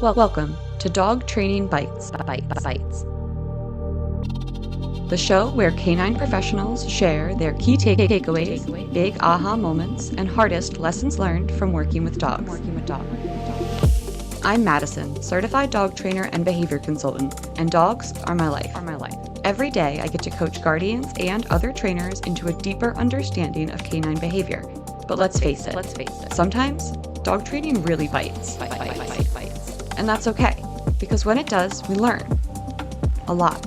Welcome to Dog Training Bytes. The show where canine professionals share their key takeaways, big aha moments, and hardest lessons learned from working with dogs. I'm Mattison, certified dog trainer and behavior consultant, and dogs are my life. Every day I get to coach guardians and other trainers into a deeper understanding of canine behavior. But let's face it, sometimes dog training really bites. And that's okay, because when it does, we learn a lot.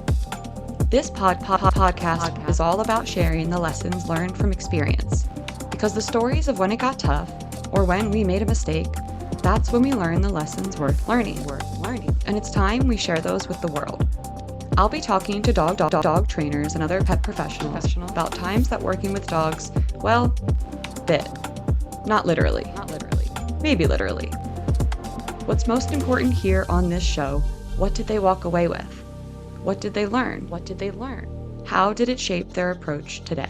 This podcast is all about sharing the lessons learned from experience, because the stories of when it got tough or when we made a mistake, that's when we learn the lessons worth learning. And it's time we share those with the world. I'll be talking to dog trainers and other pet professionals about times that working with dogs, well, bit. Not literally. Maybe literally. What's most important here on this show, what did they walk away with? What did they learn? How did it shape their approach today?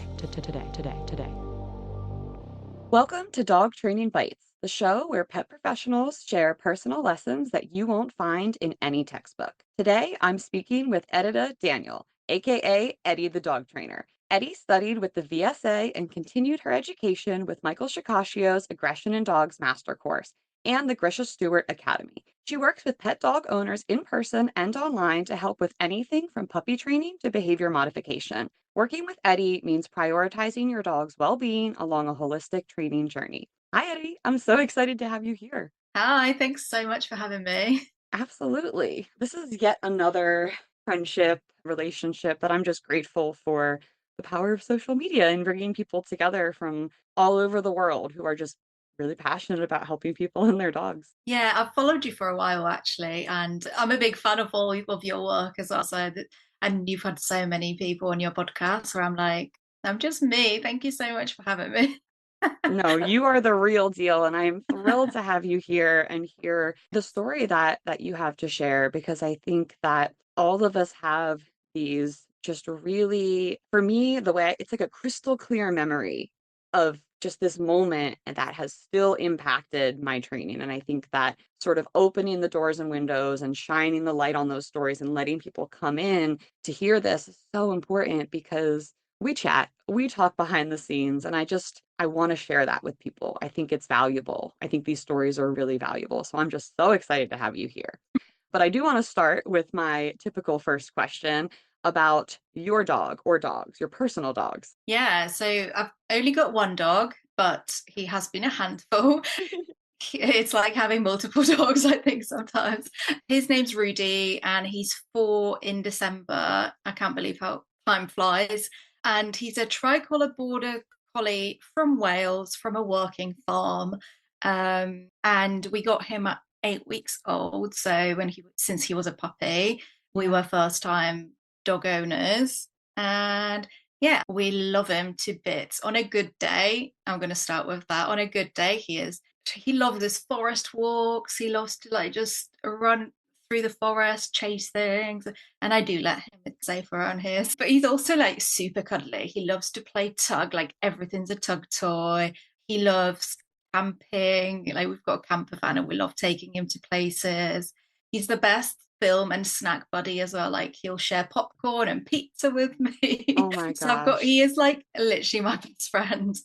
Welcome to Dog Training Bytes, the show where pet professionals share personal lessons that you won't find in any textbook. Today, I'm speaking with Edita Daniel, aka Eddy the Dog Trainer. Eddy studied with the VSA and continued her education with Michael Shikashio's Aggression in Dogs Master Course and the Grisha Stewart Academy. She works with pet dog owners in person and online to help with anything from puppy training to behavior modification. Working with Eddy means prioritizing your dog's well-being along a holistic training journey. Hi, Eddy. I'm so excited to have you here. Hi, thanks so much for having me. Absolutely. This is yet another friendship, relationship that I'm just grateful for the power of social media and bringing people together from all over the world who are just really passionate about helping people and their dogs. Yeah, I've followed you for a while actually, and I'm a big fan of all of your work as well. And you've had so many people on your podcast where I'm like, I'm just me. Thank you so much for having me. No, you are the real deal, and I'm thrilled to have you here and hear the story that you have to share, because I think that all of us have these just really, for me, the way it's like a crystal clear memory of just this moment that has still impacted my training. And I think that sort of opening the doors and windows and shining the light on those stories and letting people come in to hear this is so important, because we chat, we talk behind the scenes, and I want to share that with people. I think it's valuable. I think these stories are really valuable. So I'm just so excited to have you here. But I do want to start with my typical first question about your dog or dogs, your personal dogs. Yeah, so I've only got one dog, but he has been a handful. It's like having multiple dogs, I think, sometimes. His name's Rudy, and he's 4 in December. I can't believe how time flies. And he's a tricolor border collie from Wales, from a working farm. And we got him at 8 weeks old. So since he was a puppy, we were first time dog owners. And yeah, we love him to bits. On a good day, I'm going to start with that. On a good day, he loves his forest walks. He loves to like just run through the forest, chase things. And I do let him, it's safe around here. But he's also like super cuddly. He loves to play tug, like everything's a tug toy. He loves camping. Like we've got a camper van and we love taking him to places. He's the best film and snack buddy as well. Like he'll share popcorn and pizza with me. Oh my So he gosh. is like literally my best friend.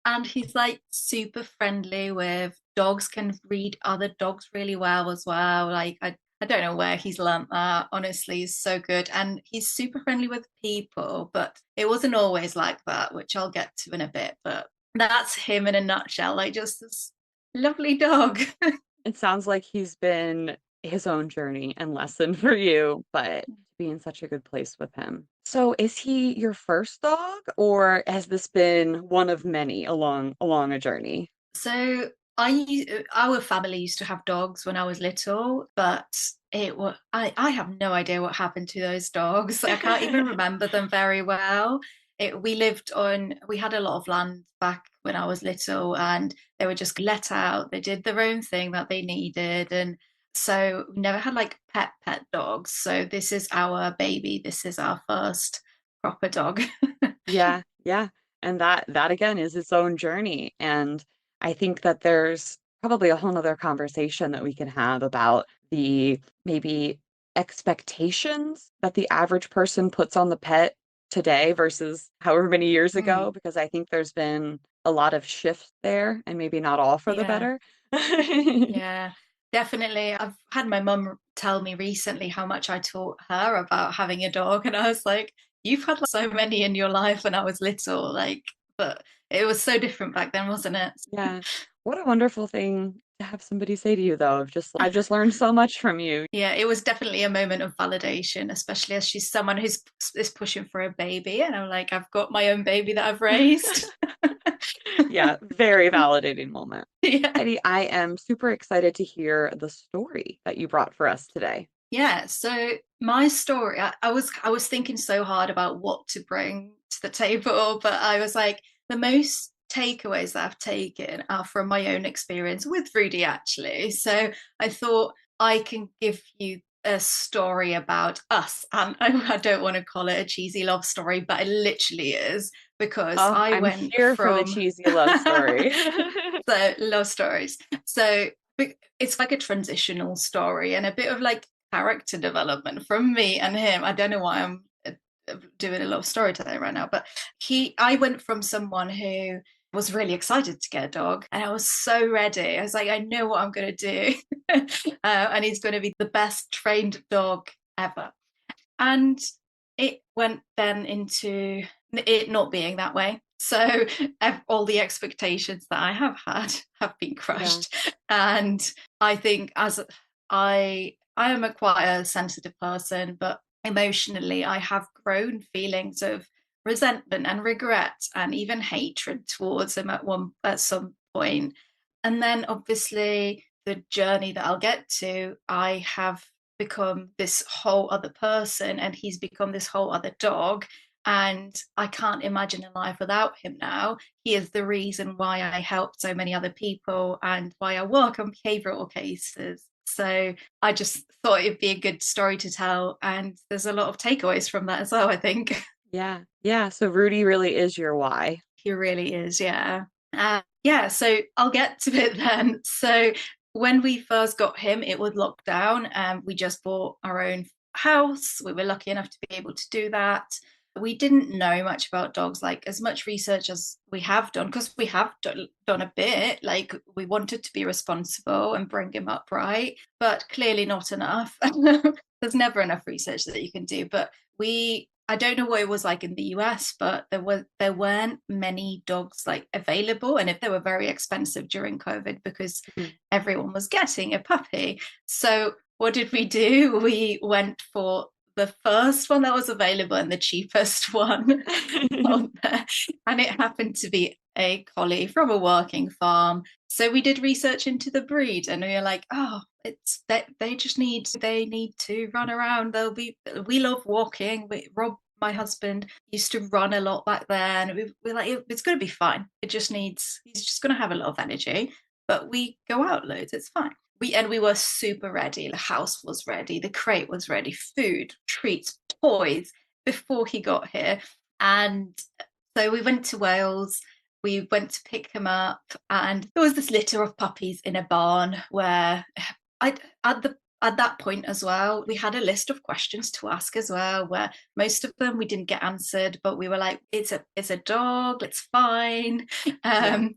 And he's like super friendly with dogs, can read other dogs really well as well. Like I don't know where he's learnt that. Honestly, he's so good. And he's super friendly with people, but it wasn't always like that, which I'll get to in a bit. But that's him in a nutshell. Like just this lovely dog. It sounds like he's been his own journey and lesson for you, but to be in such a good place with him. So is he your first dog, or has this been one of many along a journey? So our family used to have dogs when I was little, but I have no idea what happened to those dogs. I can't even remember them very well. We had a lot of land back when I was little, and they were just let out. They did their own thing that they needed, and so we never had like pet dogs. So this is our baby. This is our first proper dog. Yeah, yeah. And that again is its own journey. And I think that there's probably a whole nother conversation that we can have about the maybe expectations that the average person puts on the pet today versus however many years Mm, ago, because I think there's been a lot of shift there and maybe not all for the yeah. better. Yeah, definitely. I've had my mum tell me recently how much I taught her about having a dog, and I was like, "You've had like, so many in your life when I was little, like, but it was so different back then, wasn't it?" Yeah. What a wonderful thing to have somebody say to you, though, of just, I've just learned so much from you. Yeah, it was definitely a moment of validation, especially as she's someone who's is pushing for a baby, and I'm like, I've got my own baby that I've raised. Yeah, very validating moment. Yeah. Eddy, I am super excited to hear the story that you brought for us today. Yeah, so my story, I was thinking so hard about what to bring to the table, but I was like, the most takeaways that I've taken are from my own experience with Rudy, actually. So I thought I can give you a story about us, and I don't want to call it a cheesy love story, but it literally is because Oh, I I'm went here for the from cheesy love story. so love stories. So it's like a transitional story and a bit of like character development from me and him. I don't know why I'm doing a love story today right now, but I went from someone who was really excited to get a dog, and I was so ready. I was like, I know what I'm going to do, and he's going to be the best trained dog ever. And it went then into it not being that way. So all the expectations that I have had have been Yeah. crushed. And I think as I am a quite a sensitive person, but emotionally I have grown feelings of resentment and regret and even hatred towards him at some point. And then obviously the journey that I'll get to, I have become this whole other person and he's become this whole other dog, and I can't imagine a life without him now. He is the reason why I help so many other people and why I work on behavioral cases. So I just thought it'd be a good story to tell, and there's a lot of takeaways from that as well, I think. Yeah. Yeah. So Rudy really is your why. He really is, yeah. Yeah, so I'll get to it then. So when we first got him, it was lockdown, and we just bought our own house. We were lucky enough to be able to do that. We didn't know much about dogs, like as much research as we have done, because we have done a bit. Like we wanted to be responsible and bring him up right, but clearly not enough. There's never enough research that you can do. But I don't know what it was like in the US, but there weren't many dogs like available, and if they were very expensive during COVID because Mhm. everyone was getting a puppy. So what did we do? We went for the first one that was available and the cheapest one on there, and it happened to be a collie from a working farm. So we did research into the breed, and we were like, oh, it's that they need to run around. We love walking. Rob, my husband, used to run a lot back then. We're like, it's going to be fine. He's just going to have a lot of energy, but we go out loads. It's fine. We were super ready. The house was ready. The crate was ready. Food, treats, toys before he got here. And so we went to Wales. We went to pick him up, and there was this litter of puppies in a barn where I at that point as well, we had a list of questions to ask as well, where most of them we didn't get answered, but we were like, it's a dog, it's fine. Yeah.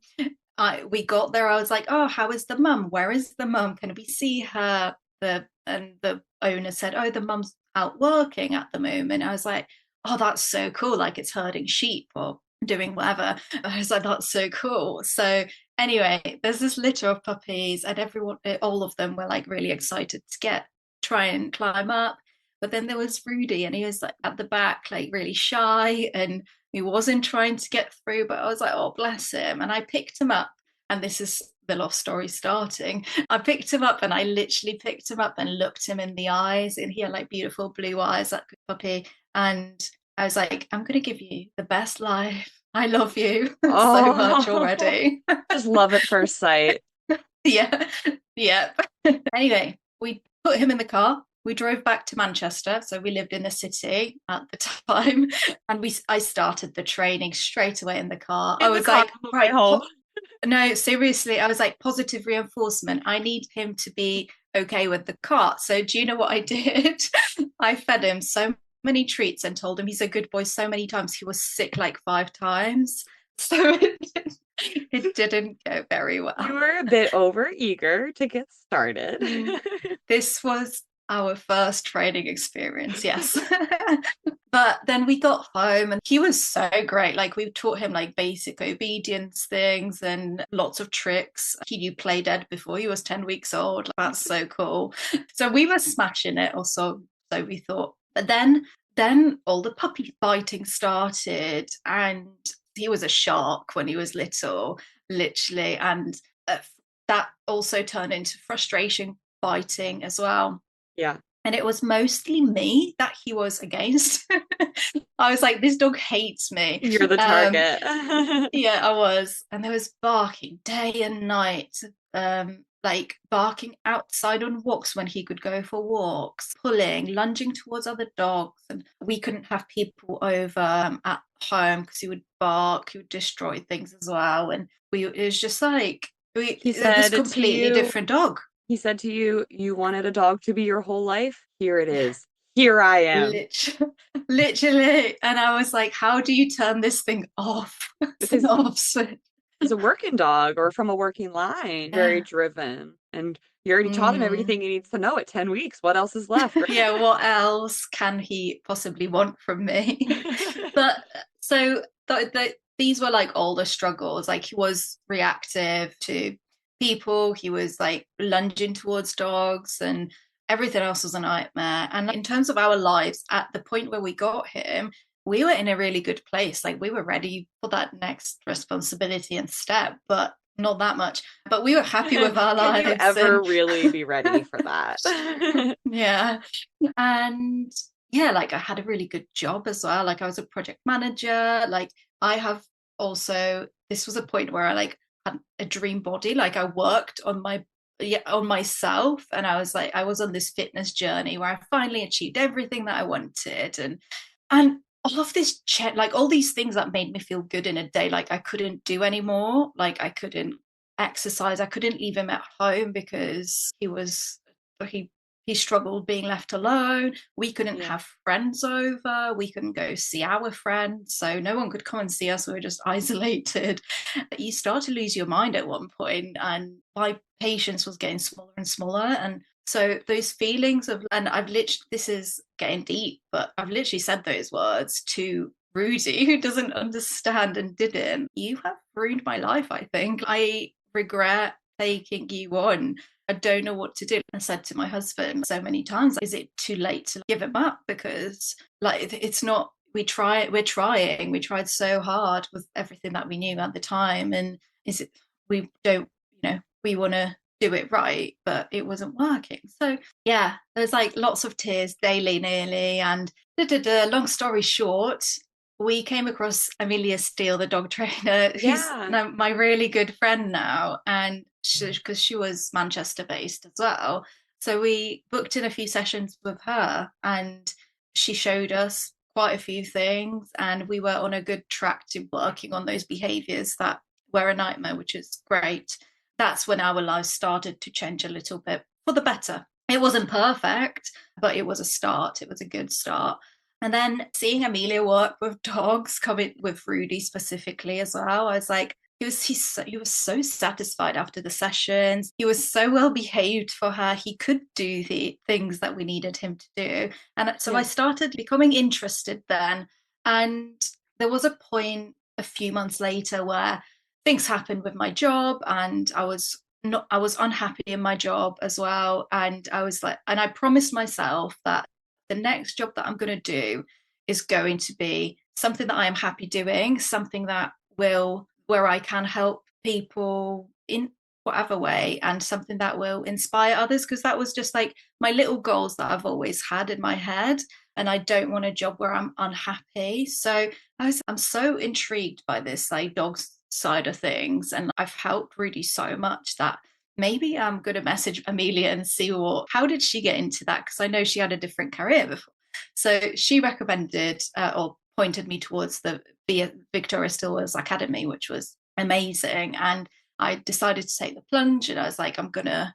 We got there. I was like, oh, how is the mum? Where is the mum? Can we see her? And the owner said, oh, the mum's out working at the moment. I was like, oh, that's so cool. Like it's herding sheep or doing whatever. I was like, that's so cool. So anyway, there's this litter of puppies, and everyone, all of them were like really excited to try and climb up. But then there was Rudy, and he was like at the back, like really shy, and he wasn't trying to get through. But I was like, oh, bless him. And I picked him up, and this is the love story starting. I picked him up, and I literally picked him up and looked him in the eyes, and he had like beautiful blue eyes, that puppy. And I was like, I'm going to give you the best life. I love you so much Oh, already. just love at first sight. Yeah. Yeah. Anyway, we put him in the car. We drove back to Manchester. So we lived in the city at the time. And I started the training straight away in the car. I In the was car like, on the way right, home. No, seriously, I was like, positive reinforcement. I need him to be okay with the cart. So do you know what I did? I fed him so many treats and told him he's a good boy so many times. He was sick like 5 times. So it didn't go very You well. were a bit over eager to get started. This was our first training experience, yes. But then we got home and he was so great. Like we taught him like basic obedience things and lots of tricks. He knew play dead before he was 10 weeks old. That's so cool. So we were smashing it, or so we thought. But then all the puppy fighting started, and he was a shark when he was little, literally. And that also turned into frustration fighting as well. Yeah. And it was mostly me that he was against. I was like, this dog hates me. You're the target. Yeah, I was. And there was barking day and night, like barking outside on walks when he could go for walks, pulling, lunging towards other dogs. And we couldn't have people over at home because he would bark, he would destroy things as well. And it was just like, He this said to completely you, different dog. he said to you, you wanted a dog to be your whole life? Here it is. Here I am. Literally. And I was like, how do you turn this thing off? It's an Because off switch. he's a working dog or from a working line, very Yeah. driven. And you already taught him Mm. everything he needs to know at 10 weeks. What else is left? Yeah, what else can he possibly want from me? But so these were like all the struggles. Like he was reactive to people, he was like lunging towards dogs, and everything else was a nightmare. And in terms of our lives, at the point where we got him, we were in a really good place. Like we were ready for that next responsibility and step, but not that much. But we were happy with our Can you lives. ever And really be ready for that? yeah. And yeah, like I had a really good job as well. Like I was a project manager. Like I have also, this was a point where I like had a dream body. Like I worked on on myself, and I was like, I was on this fitness journey where I finally achieved everything that I wanted. And all of this like all these things that made me feel good in a day, like I couldn't do anymore. Like I couldn't exercise, I couldn't leave him at home because he he struggled being left alone. We couldn't Yeah. have friends over, we couldn't go see our friends, so no one could come and see us. We were just isolated. You start to lose your mind at one point, and my patience was getting smaller and smaller. And so those feelings of, and I've literally, this is getting deep, but I've literally said those words to Rudy, who doesn't understand and didn't. You have ruined my life, I think. I regret taking you on. I don't know what to do. I said to my husband so many times, is it too late to give him up? Because like it's not, we're trying. We tried so hard with everything that we knew at the time. And is it, we don't, we want to do it right, but it wasn't working. So yeah, there's like lots of tears daily nearly. And long story short, we came across Amelia Steele, the dog trainer, who's Yeah. my really good friend now, and because she was Manchester based as well. So we booked in a few sessions with her, and she showed us quite a few things, and we were on a good track to working on those behaviors that were a nightmare, which is great. That's when our lives started to change a little bit for the better. It wasn't perfect, but it was a start. It was a good start. And then seeing Amelia work with dogs, coming with Rudy specifically as well, I was like, he was so satisfied after the sessions. He was so well behaved for her. He could do the things that we needed him to do. And so I Yeah. started becoming interested then. And there was a point a few months later where things happened with my job, and I was unhappy in my job as well. And I was like, and I promised myself that the next job that I'm going to do is going to be something that I am happy doing, something that where I can help people in whatever way, and something that will inspire others, because that was just like my little goals that I've always had in my head. And I don't want a job where I'm unhappy. So I'm so intrigued by this like dogs side of things, and I've helped Rudy so much that maybe I'm going to message Amelia and see how did she get into that, because I know she had a different career before. So she recommended or pointed me towards the Victoria Stilwell's Academy, which was amazing. And I decided to take the plunge, and I was like, I'm gonna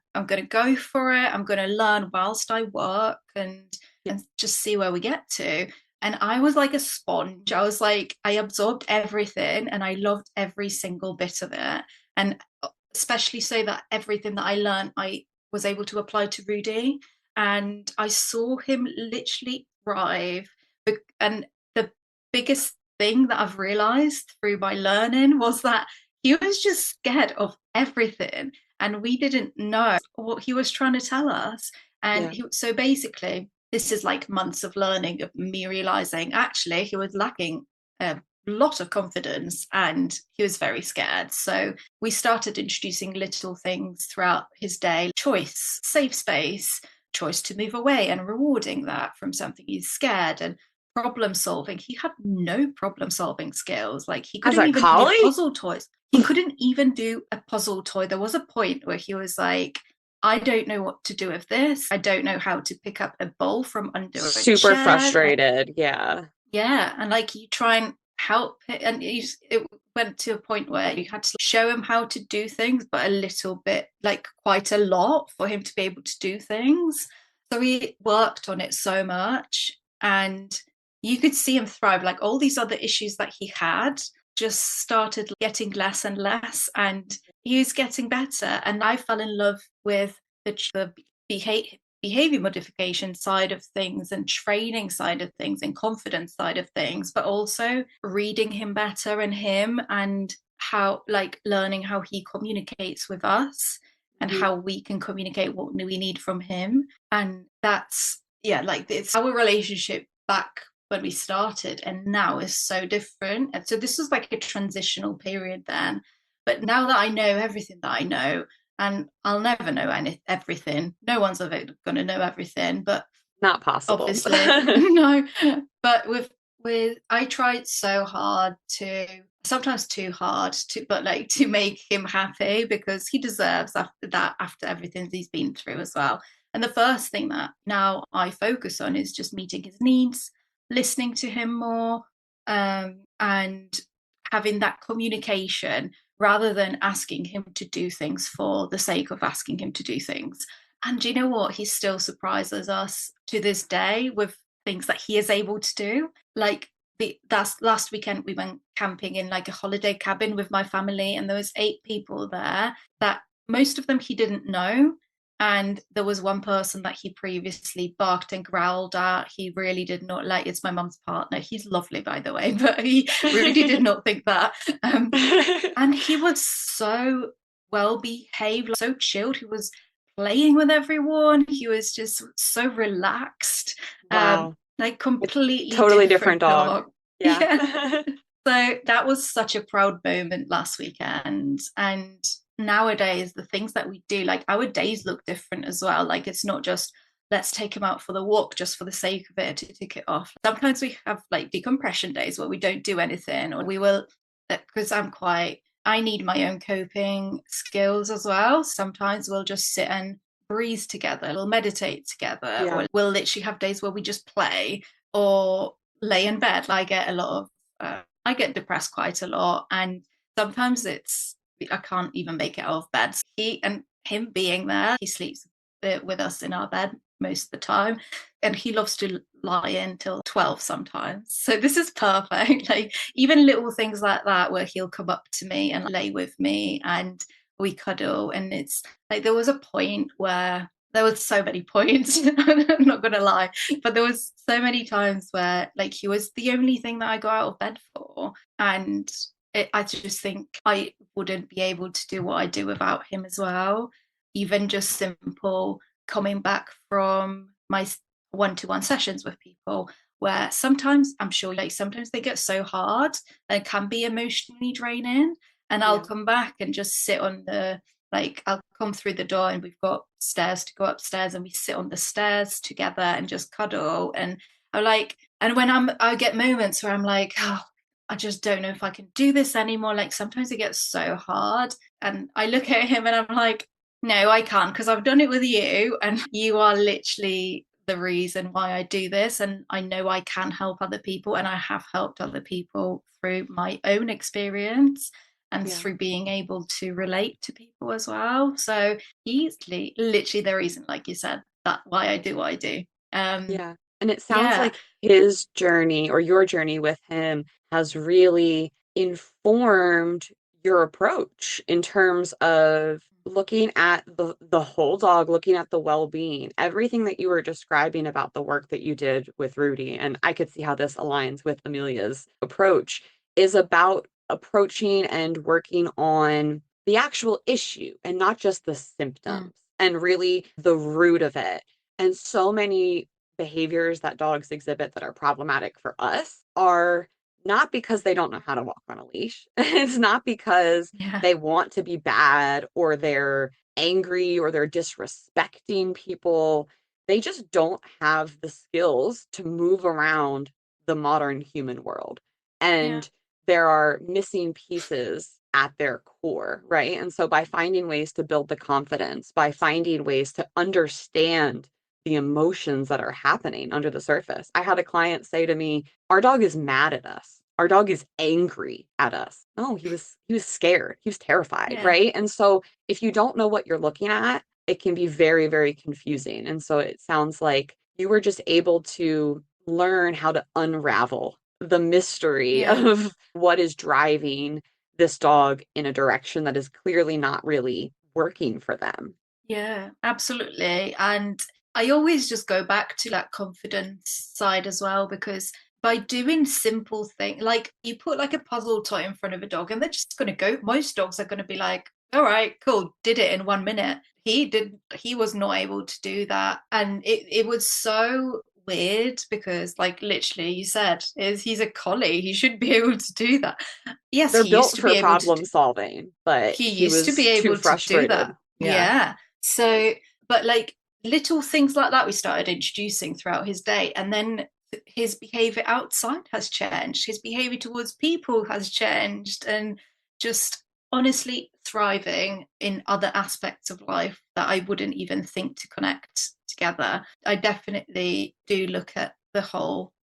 go for it. I'm gonna learn whilst I work, and just see where we get to. And I was like a sponge. I was like, I absorbed everything and I loved every single bit of it. And especially so that everything that I learned, I was able to apply to Rudy. And I saw him literally thrive. And the biggest thing that I've realized through my learning was that he was just scared of everything. And we didn't know what he was trying to tell us. And so basically, this is like months of learning, of me realizing actually he was lacking a lot of confidence and he was very scared. So we started introducing little things throughout his day: choice, safe space, choice to move away, and rewarding that from something he's scared, and problem solving. He had no problem solving skills. Like he couldn't even do puzzle toys. He couldn't even do a puzzle toy. There was a point where he was like, I don't know what to do with this. I don't know how to pick up a bowl from under a chair. Super frustrated. Like, yeah. Yeah. And like you try and help it, and it went to a point where you had to show him how to do things, but a little bit, like quite a lot, for him to be able to do things. So we worked on it so much, and you could see him thrive. Like all these other issues that he had just started getting less and less, and he was getting better. And I fell in love with the behavior modification side of things, and training side of things, and confidence side of things, but also reading him better, and how, like, learning how he communicates with us, and how we can communicate what we need from him. And that's, like, it's our relationship back when we started and now is so different. And so this was like a transitional period then. But now that I know everything that I know, and I'll never know everything. No one's ever going to know everything, but not possible. Obviously, no. But with I tried so hard sometimes too hard to make him happy, because he deserves after everything he's been through as well. And the first thing that now I focus on is just meeting his needs, listening to him more, and having that communication, rather than asking him to do things for the sake of asking him to do things. And you know what? He still surprises us to this day with things that he is able to do. Like that's last weekend, we went camping in like a holiday cabin with my family, and there was 8 people there that most of them he didn't know. And there was one person that he previously barked and growled at. He really did not like. It's my mum's partner. He's lovely, by the way, but he really did not think that. And he was so well behaved, so chilled. He was playing with everyone. He was just so relaxed. Wow. Like completely totally different dog. Yeah. So that was such a proud moment last weekend. And nowadays, the things that we do, like our days look different as well. Like it's not just let's take him out for the walk just for the sake of it, to tick it off. Sometimes we have like decompression days where we don't do anything, or we will, because I need my own coping skills as well. Sometimes we'll just sit and breathe together, we'll meditate together, or we'll literally have days where we just play or lay in bed. I get depressed quite a lot, and sometimes I can't even make it out of bed. Him being there, he sleeps with us in our bed most of the time, and he loves to lie in till 12 sometimes. So this is perfect. Like even little things like that, where he'll come up to me and lay with me and we cuddle. And it's like there was a point where there was so many points, I'm not gonna lie, but there was so many times where like he was the only thing that I got out of bed for. And I just think I wouldn't be able to do what I do without him as well. Even just simple coming back from my one-to-one sessions with people, where sometimes I'm sure like sometimes they get so hard and can be emotionally draining. And I'll come back and just sit on I'll come through the door and we've got stairs to go upstairs, and we sit on the stairs together and just cuddle. And I get moments where I'm like, oh, I just don't know if I can do this anymore. Like sometimes it gets so hard, and I look at him and I'm like, no, I can't, because I've done it with you, and you are literally the reason why I do this. And I know I can help other people, and I have helped other people through my own experience. and Yeah. through being able to relate to people as well. So he's literally the reason, like you said, that why I do what I do. Yeah. And it sounds Yeah, like his journey or your journey with him has really informed your approach in terms of looking at the whole dog, looking at the well-being, everything that you were describing about the work that you did with Rudy. And I could see how this aligns with Amelia's approach is about approaching and working on the actual issue and not just the symptoms and really the root of it. And so many behaviors that dogs exhibit that are problematic for us are not because they don't know how to walk on a leash. It's not because yeah, they want to be bad or they're angry or they're disrespecting people. They just don't have the skills to move around the modern human world. yeah, And there are missing pieces at their core, right? And so by finding ways to build the confidence, by finding ways to understand the emotions that are happening under the surface. I had a client say to me, "Our dog is mad at us. Our dog is angry at us." No, he was scared. He was terrified, yeah, right? And so if you don't know what you're looking at, it can be very, very confusing. And so it sounds like you were just able to learn how to unravel the mystery yeah. of what is driving this dog in a direction that is clearly not really working for them. Yeah, absolutely. And I always just go back to that confidence side as well, because by doing simple things, like you put like a puzzle toy in front of a dog and they're just going to go, most dogs are going to be like, all right, cool, did it in 1 minute. He was not able to do that. And it was so weird because like literally you said he's a collie, he should be able to do that. Yes, They're he used built to be for able to problem solving, but he he used to be was too able to do frustrated. that. Yeah. Yeah. So, but like little things like that we started introducing throughout his day. And then his behavior outside has changed. His behavior towards people has changed. And just honestly thriving in other aspects of life that I wouldn't even think to connect together. I definitely do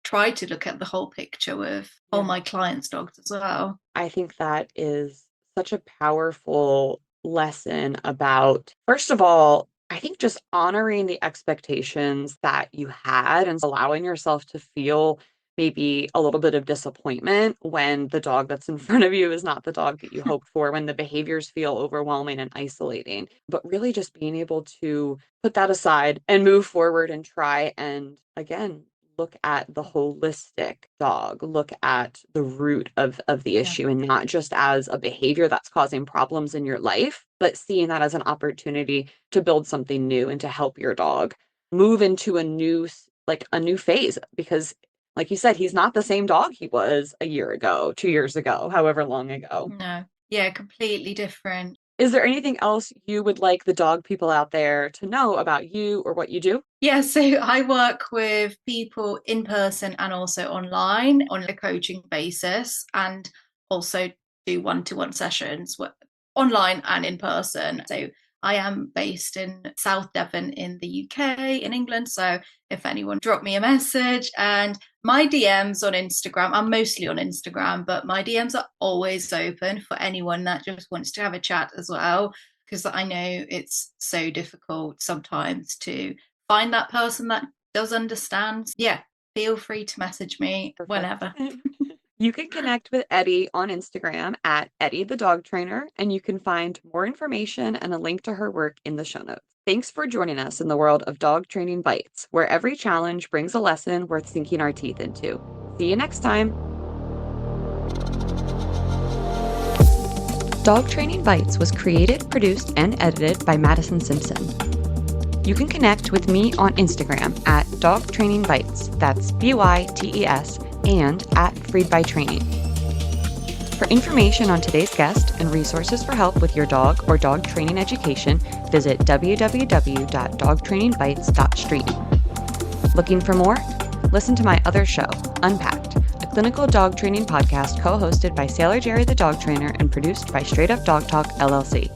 try to look at the whole picture with all Yeah. my clients' dogs as well. I think that is such a powerful lesson about, first of all, I think just honoring the expectations that you had and allowing yourself to feel maybe a little bit of disappointment when the dog that's in front of you is not the dog that you hoped for, when the behaviors feel overwhelming and isolating, but really just being able to put that aside and move forward and try and again look at the holistic dog, look at the root of the Yeah. issue and not just as a behavior that's causing problems in your life, but seeing that as an opportunity to build something new and to help your dog move into a new phase. Because like you said, he's not the same dog he was a year ago, 2 years ago, however long ago. No. Yeah, completely different. Is there anything else you would like the dog people out there to know about you or what you do? Yeah, so I work with people in person and also online on a coaching basis, and also do one-to-one sessions online and in person. So I am based in South Devon in the UK, in England. So if anyone drop me a message, and my DMs on Instagram, I'm mostly on Instagram, but my DMs are always open for anyone that just wants to have a chat as well, because I know it's so difficult sometimes to find that person that does understand. Yeah, feel free to message me Perfect. whenever. You can connect with Eddy on Instagram at Eddy the Dog Trainer, and you can find more information and a link to her work in the show notes. Thanks for joining us in the world of Dog Training Bytes, where every challenge brings a lesson worth sinking our teeth into. See you next time. Dog Training Bytes was created, produced, and edited by Mattison Simpson. You can connect with me on Instagram at Dog Training Bytes, that's BYTES, and at Freed by Training. For information on today's guest and resources for help with your dog or dog training education, visit www.dogtrainingbytes.stream. Looking for more? Listen to my other show, Unpacked, a clinical dog training podcast co-hosted by Sailor Jerry the Dog Trainer and produced by Straight Up Dog Talk, LLC.